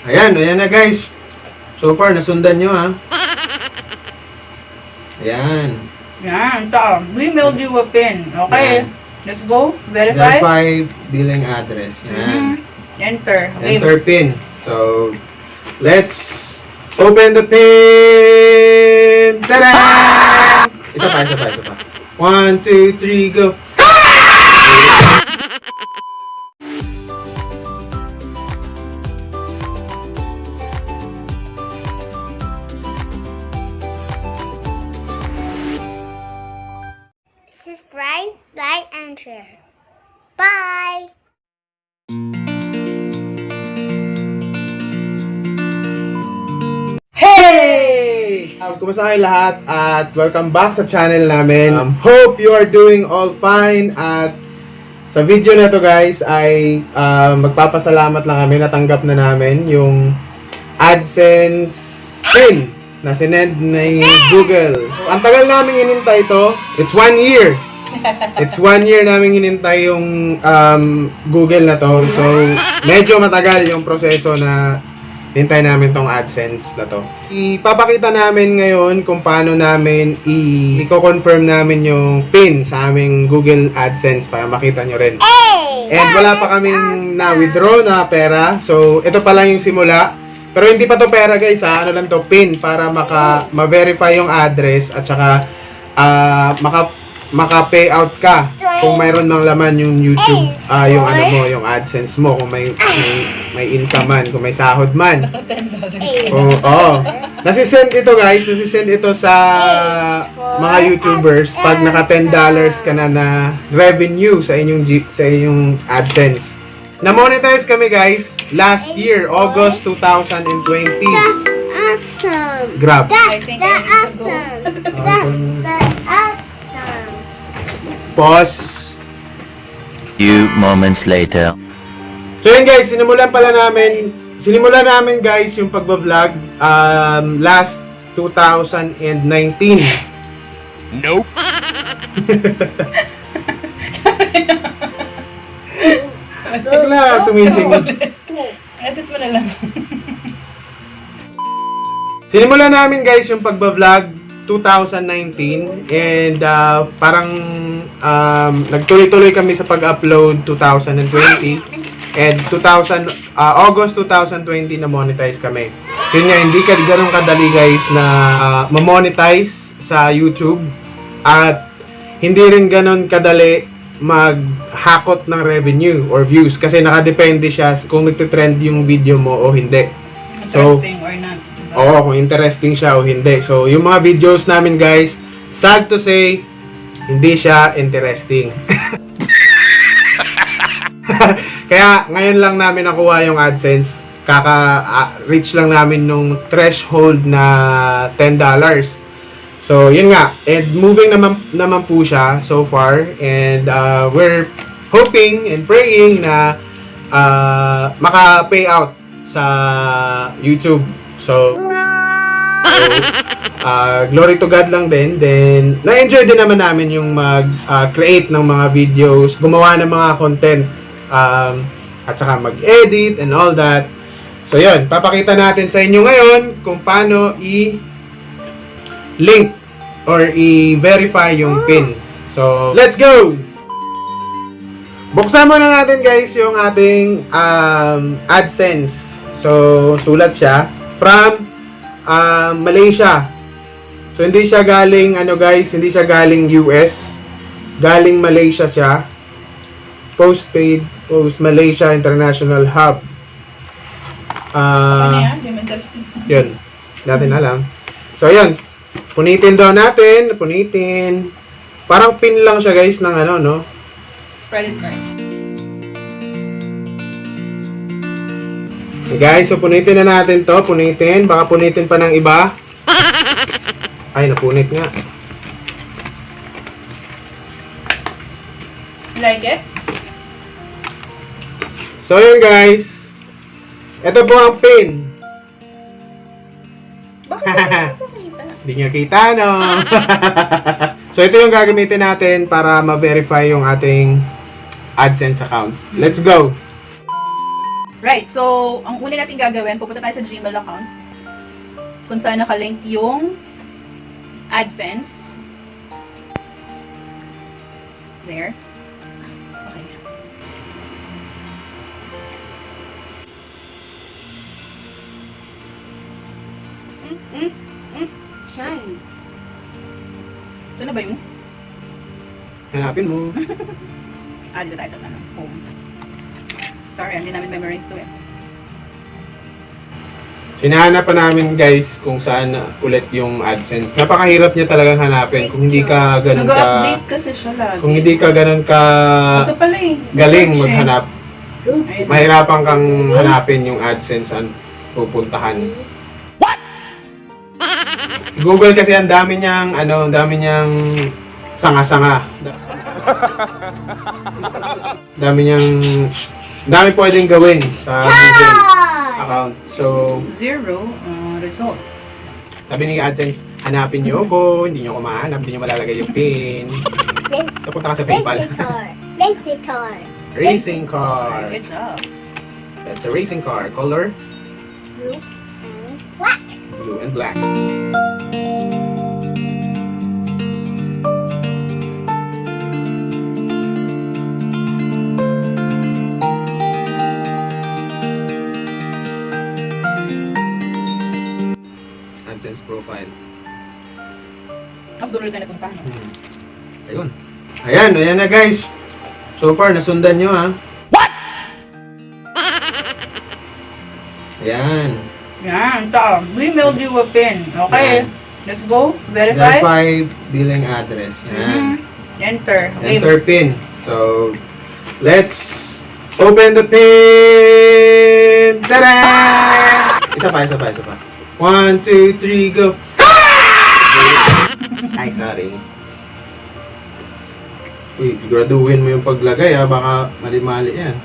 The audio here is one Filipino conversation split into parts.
Ayan na guys. So far, nasundan nyo ha. Ayan. Yan, ito. We mailed you a pin. Okay. Yan. Let's go. Verify. Verify billing address. Yan. Enter. Okay. Enter PIN. So, let's open the PIN! Tada! Isa pa. 1, 2, 3, go! Subscribe, like, and share. Bye! Hey! Kumusta kayo lahat at welcome back sa channel namin. Hope you are doing all fine at sa video na to guys ay magpapasalamat lang kami, natanggap na namin yung AdSense PIN na sinend ni Google. Ang tagal namin hinintay ito. It's 1 year. It's 1 year namin hinintay yung Google na to. So, medyo matagal yung proseso na hintay namin tong AdSense na to. Ipapakita namin ngayon kung paano namin i-confirm namin yung PIN sa aming Google AdSense para makita nyo rin. And wala pa kaming na-withdraw na pera. So, ito pa lang yung simula. Pero hindi pa to pera guys ha. Ano lang to, PIN para ma-verify yung address at saka maka-payout ka kung mayroon ng laman yung YouTube, yung ano mo, yung AdSense mo, kung may income man, kung may sahod man. Nasisend ito guys, nasisend ito sa mga YouTubers pag naka $10 ka na revenue sa inyong AdSense. Na-monetize kami guys last year, August 2020. That's awesome! Grab. I think I need to go. That's awesome! Pause. Few moments later. So yun guys, sinimulan namin guys yung pagbablog last 2019. Nope. Bigla sumisingit. Edit mo na lang. Sinimulan namin guys yung pagbablog 2019 and parang nagtuloy-tuloy kami sa pag-upload 2020 and August 2020 na monetize kami. So yun nga, hindi ganun kadali guys na ma-monetize sa YouTube at hindi rin ganun kadali maghakot ng revenue or views kasi nakadepende siya kung nagtitrend yung video mo o hindi. So, Interesting or not. oo, kung interesting siya o hindi. So, yung mga videos namin guys, sad to say, hindi siya interesting. Kaya, ngayon lang namin nakuha yung AdSense. Kaka-reach lang namin nung threshold na $10. So, yun nga. And moving naman po siya so far. And we're hoping and praying na maka-payout sa YouTube. So, glory to God lang din. Then, na-enjoy din naman namin yung mag-create ng mga videos, gumawa ng mga content, at saka mag-edit and all that. So, yun. Papakita natin sa inyo ngayon kung paano link or i-verify yung PIN. So, let's go! Buksan muna natin guys yung ating AdSense. So, sulat siya from Malaysia. So, hindi siya galing, hindi siya galing US. Galing Malaysia siya. Postpaid, Malaysia International Hub. Ano yan? Di mo interesting. Yun. Natin alam. So, yun. Punitin daw natin. Punitin. Parang pin lang siya guys ng no? Credit card. Okay guys, so punitin na natin to. Punitin. Baka punitin pa ng iba. Ay, napunit nga. Like it? So, yun guys. Ito po ang pin. Bakit hindi ko nakita? Hindi nyo kita, no? So, ito yung gagamitin natin para ma-verify yung ating AdSense accounts. Let's go! Right, so, ang una natin gagawin, pupunta tayo sa Gmail account. Kung saan nakalink yung AdSense. There. Okay. Sun. So, na ba yung? Hanapin mo. Dito tayo sa home. Sorry, hindi namin memorize to eh. Sinahanap pa namin guys kung saan ulit yung AdSense. Napakahirap niya talagang hanapin kung hindi ka ganun ka Nag-update kasi siya lagi. kung hindi ka ganun ka Ito pala eh. galing Search eh. maghanap. Ayun. Mahirapan kang hanapin yung AdSense saan pupuntahan. What? Google kasi ang dami niyang ang dami niyang sanga-sanga. Dami pwedeng gawin sa Google account. So, Zero result. sabi ni AdSense, hanapin niyo ako, hindi niyo ako mahanap, hindi niyo malalagay yung pin. Napunta ka sa PayPal. Visitor. Racing car. Good job. That's a racing car. Color? Blue and black. Blue and black. AdSense profile. Doon ulit tayo napunta. Ayun. Ayan na guys. So far, nasundan nyo ha. What? Ayan. Yan, ito. We mailed you a pin. Okay. Yan. Let's go. Verify. Verify billing address. Ayan. Enter. Enter pin. So, let's open the pin! Tada! Isa pa. 1, 2, 3, go! Ay, sorry. Uy, siguraduhin mo yung paglagay ha. Baka mali-mali yan.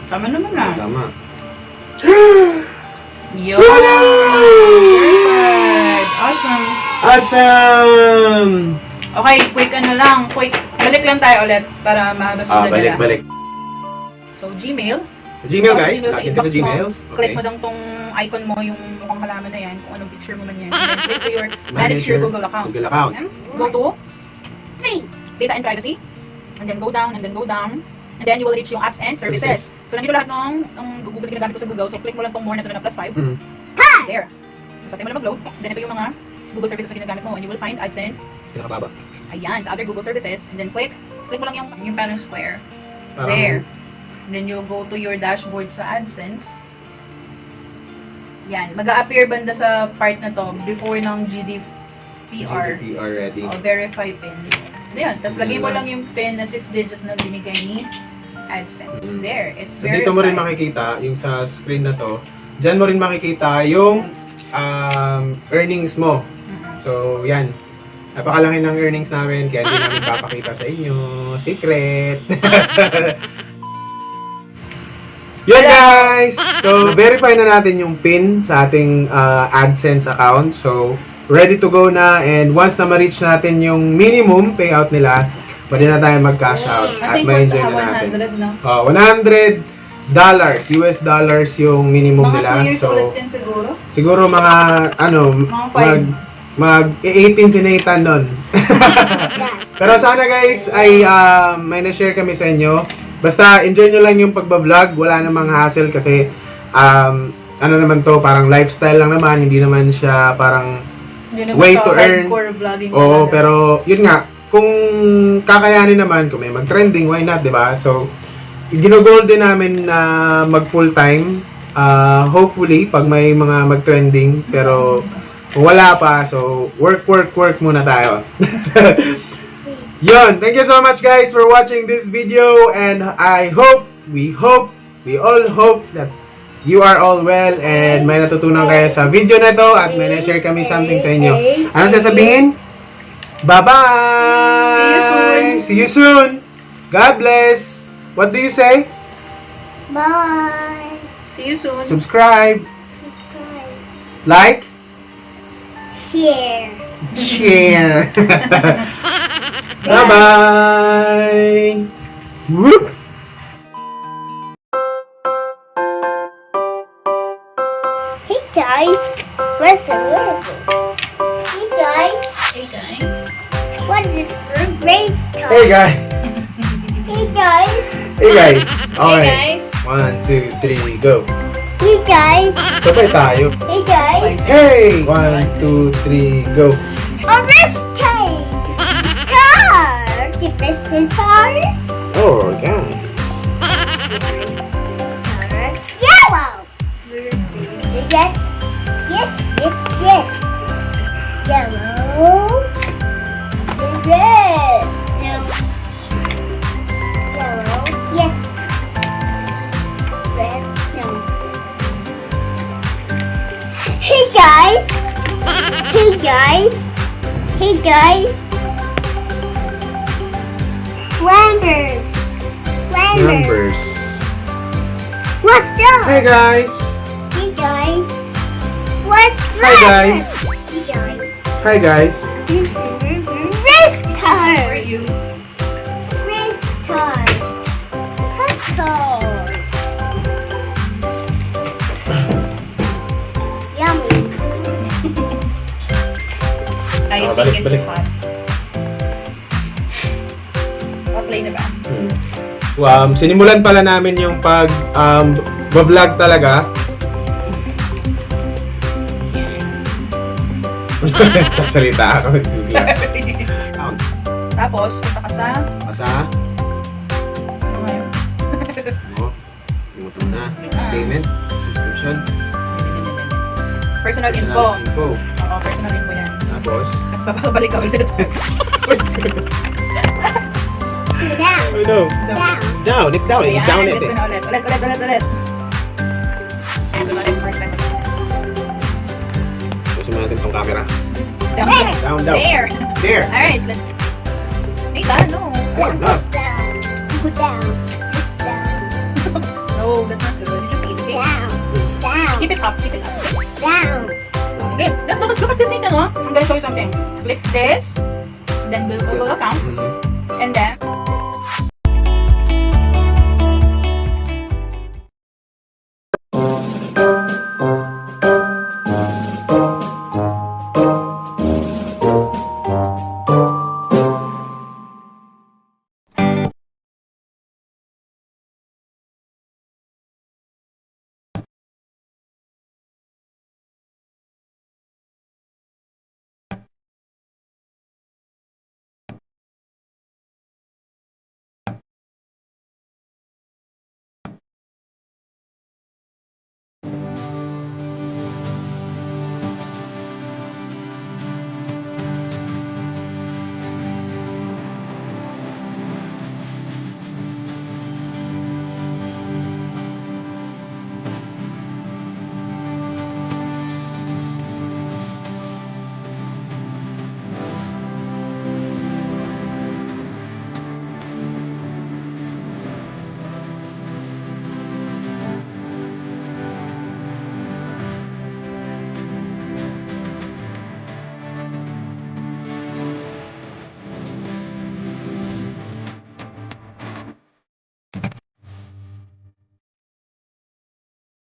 Tama naman na. Tama. Yo! Perfect! Awesome! Awesome! Okay, quick lang. Balik lang tayo ulit para masundan nila. Balik. So, Gmail. Gmail Sa guys. Gmail, sa Login ka inbox sa Gmail. mo. Click mo lang tong icon mo, yung mukhang halaman na yan, kung anong picture mo man yan. And then click to your manage your Google account. Google account. And go to 3. data and privacy. And then go down, and then go down. And then you will reach yung apps and services. So, nandito lahat ng Google na ginagamit ko sa Google. So, click mo lang tong more na ito na +5. Mm. There. So, tayo mo lang mag-load. Then ito yung mga Google services na ginagamit mo. And you will find AdSense. Pinakababa. Ayan, sa other Google services. And then click mo lang yung panel square. Parang- There. And then you'll go to your dashboard sa AdSense. Yan. Mag-a-appear banda sa part na to before ng GDPR. GDPR ready. O verify PIN. Ayan. Tapos lagay mo lang yung PIN na 6-digit na binigay ni AdSense. Mm. There. It's So, verified. dito mo rin makikita, yung sa screen na to, dyan mo rin makikita yung earnings mo. Mm-mm. So, yan. Napakalaki ng earnings namin, kaya hindi namin papakita sa inyo. Secret! Yun guys! So, verify na natin yung PIN sa ating AdSense account. So, ready to go na. And once na ma-reach natin yung minimum payout nila, pwede na tayo mag-cash out I at think ma-enjoy na 100 natin. na. $100 US dollars yung minimum Mga nila. 2 years So, ulit din siguro. siguro mga Mga five. mag 18 si Nathan nun. Pero sana guys ay may na-share kami sa inyo. Basta enjoy nyo lang yung pagbablog, wala namang hassle kasi ano naman to, parang lifestyle lang naman, hindi naman siya parang Hindi naman way siya to earn. hardcore vlogging. Oo, talaga. pero yun nga, kung kakayanin naman, kung may mag-trending, why not, 'di ba? So ginogol din namin na mag full time. Hopefully pag may mga mag-trending, pero kung wala pa, so work muna tayo. Yun, thank you so much guys for watching this video, and we all hope that you are all well and may natutunan kayo sa video na to at may na-share kami something sa inyo. Anong sasabihin? Bye-bye! See you soon. See you soon! God bless! What do you say? Bye. See you soon. Subscribe, Subscribe. like, Share. share. Bye-bye! Whoop! guys, what's the river? Hey guys, Hey guys. what is race time? Hey guys! Hey guys, Hey guys! Hey Okay. guys. 1, 2, 3, go! hey guys, Sabay tayo. hey guys. Hey! 1, 2, 3, go! A race time. Car, the best car. Oh, God. Yellow. Yes, yes, yes, yes. Yellow. Red. No. Yellow. Yes. Red. No. Hey guys. Hey guys. Hey guys. Flanders. Flanders. Numbers. What's that? Hey guys! Hey guys. What's Hi, guys. Hey guys. Hi guys! This is race car. Where are you? Race car. Puzzles. Yummy. I Oh, think balik, it's balik. hot. Pa-play na ba? Sinimulan pala namin yung pag vlog talaga. Sasalita ako. Tapos, punta ka sa... Masa? Ano ngayon? Oh, limutan mo na. Payment, subscription, Personal info. personal info. Oo, personal info yan. Tapos, Tapos babalik ka ulit. Down. oh no. Down. Down, it down, Ayan, down gets it. ko na ulit. Ulit. Ito na is first time. Pusin mo natin tong camera. Down. Down, down. There. There. Alright, let's... Hey, no. Down, down. Down. Go down. Down. No, that's not good. You just eat, okay? Down. Down. Keep it up, okay? Down. Okay, look at this thing, no? I'm gonna show you something. Click this, then Google account, Mhm. and then